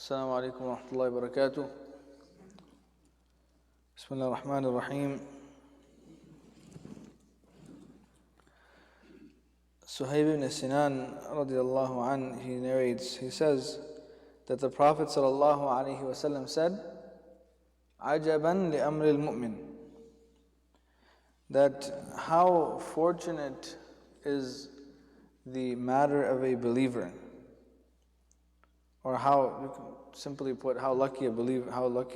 Assalamu alaikum wa rahmatullahi wa barakatuh. Bismillah ar-Rahman ar-Rahim. Suhaib ibn Sinan radiallahu an, he narrates, he says that the Prophet sallallahu alaihi wasallam said, "Ajaban li amri al-mu'min," that how fortunate is the matter of a believer, or how, you can simply put, how lucky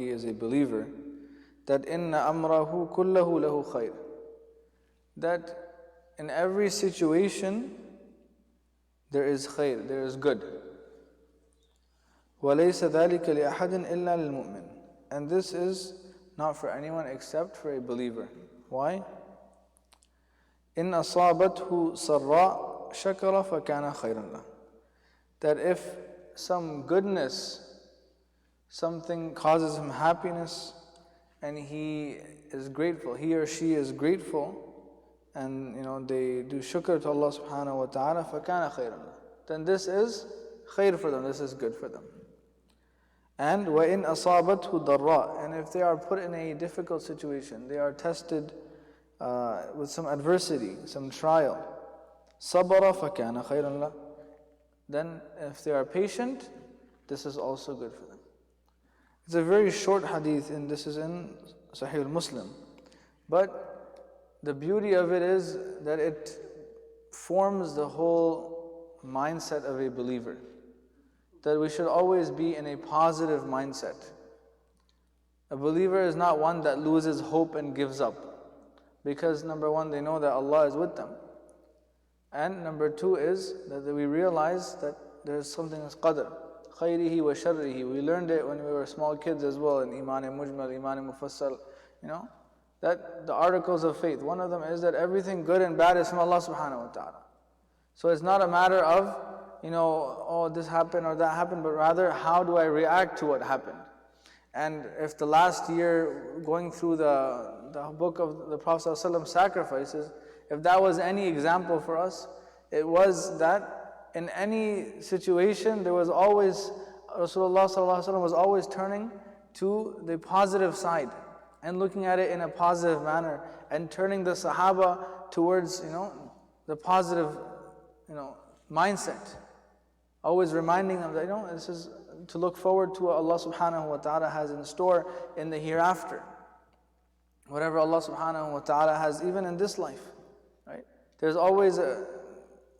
is a believer, that inna amrahu kullahu lahu khair, that in every situation there is khair, there is good. وَلَيْسَ ذَلِكَ لِأَحَدٍ إِلَّا لِلْمُؤْمِنِ, and this is not for anyone except for a believer. Why? إِنْ أَصَابَتْهُ سَرَّاء شَكَرَ فَكَانَ خَيْرًا لَهُ, that if some goodness, something causes him happiness, and he is grateful, he or she is grateful, and they do shukr to Allah subhanahu wa ta'ala, فَكَانَ خَيْرًا لَهُ, then this is khair for them, this is good for them. And وَإِنْ أَصَابَتْهُ ضَرَّاء, and if they are put in a difficult situation, they are tested with some adversity, some trial, صَبَرَ فَكَانَ خَيْرًا لَهُ, then if they are patient, this is also good for them. It's a very short hadith, and this is in Sahih Muslim. But the beauty of it is that it forms the whole mindset of a believer, that we should always be in a positive mindset. A believer is not one that loses hope and gives up, because number one, they know that Allah is with them. And number two is that we realize that there is something as qadr, khayrihi wa sharrihi. We learned it when we were small kids as well, in Iman Mujmal, Iman Mufassal, that the articles of faith, one of them is that everything good and bad is from Allah subhanahu wa ta'ala. So it's not a matter of, oh, this happened or that happened, but rather, how do I react to what happened? And if the last year, going through the book of the Prophet ﷺ sacrifices, if that was any example for us, it was that in any situation, there was always, Rasulullah ﷺ was always turning to the positive side and looking at it in a positive manner, and turning the Sahaba towards, the positive, mindset. Always reminding them that, this is to look forward to what Allah subhanahu wa ta'ala has in store in the hereafter. Whatever Allah subhanahu wa ta'ala has even in this life. Right? There's always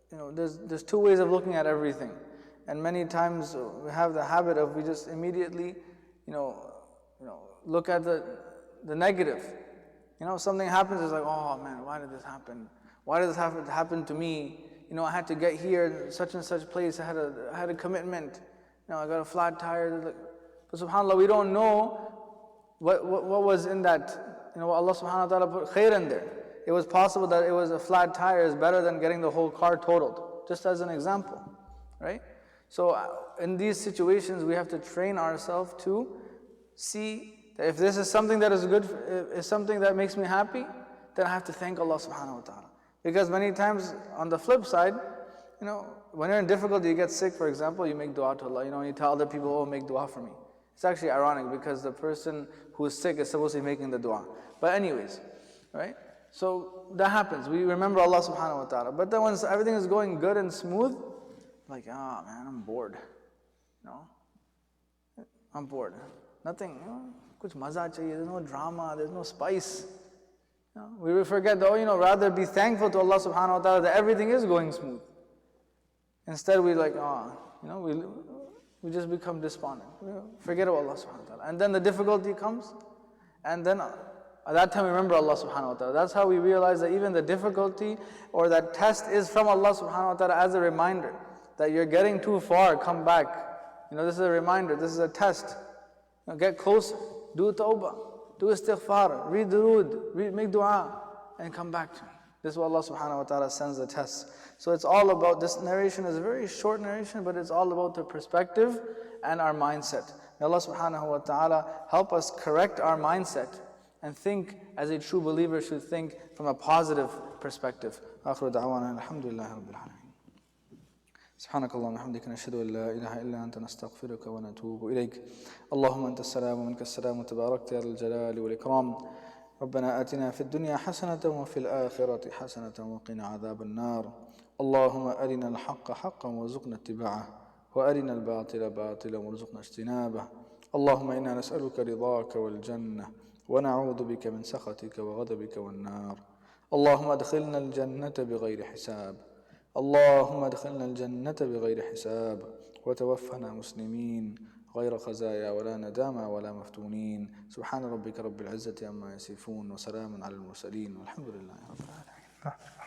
there's two ways of looking at everything, and many times we have the habit of, we just immediately, look at the negative. Something happens, it's like, oh man, why did this happen? Why did this happen to me? I had to get here, such and such place. I had a commitment. I got a flat tire. But subhanAllah, we don't know what was in that. What Allah subhanahu wa ta'ala put khair in there. It was possible that it was a flat tire is better than getting the whole car totaled, just as an example, right? So in these situations, we have to train ourselves to see that if this is something that is good, is something that makes me happy, then I have to thank Allah subhanahu wa ta'ala. Because many times, on the flip side, when you're in difficulty, you get sick, for example, you make dua to Allah, you tell other people, oh, make dua for me. It's actually ironic, because the person who is sick is supposed to be making the dua. But anyways, right? So that happens. We remember Allah subhanahu wa ta'ala. But then when everything is going good and smooth, like, man, I'm bored. I'm bored. Nothing, kuch maza chahiye, there's no drama, there's no spice. We will forget that, rather be thankful to Allah subhanahu wa ta'ala that everything is going smooth. Instead we like, we just become despondent. Forget about Allah subhanahu wa ta'ala. And then the difficulty comes, and then at that time we remember Allah subhanahu wa ta'ala. That's how we realize that even the difficulty or that test is from Allah subhanahu wa ta'ala, as a reminder that you're getting too far, come back. This is a reminder, this is a test. Get closer, do tawbah, do istighfar, read durood, make dua, and come back to me. This is what Allah subhanahu wa ta'ala sends the tests. So it's all about, this narration is a very short narration, but it's all about the perspective and our mindset. May Allah subhanahu wa ta'ala help us correct our mindset and think as a true believer should think, from a positive perspective. Akhiru da'wana alhamdulillahi rabbil alameen. سبحانك اللهم وبحمدك نشهد أن لا إله إلا أنت نستغفرك ونتوب إليك. اللهم أنت السلام ومنك السلام وتباركت يا ذا الجلال والإكرام. ربنا آتنا في الدنيا حسنة وفي الآخرة حسنة وقنا عذاب النار. اللهم أرنا الحق حقا وارزقنا اتباعه، وأرنا الباطل باطلا وارزقنا اجتنابه. اللهم إنا نسألك رضاك والجنة، ونعوذ بك من سخطك وغضبك والنار. اللهم ادخلنا الجنة بغير حساب، اللهم ادخلنا الجنة بغير حساب، وتوفنا مسلمين غير خزايا ولا ندامى ولا مفتونين. سبحان ربك رب العزة عما يصفون، وسلام على المرسلين، والحمد لله رب العالمين.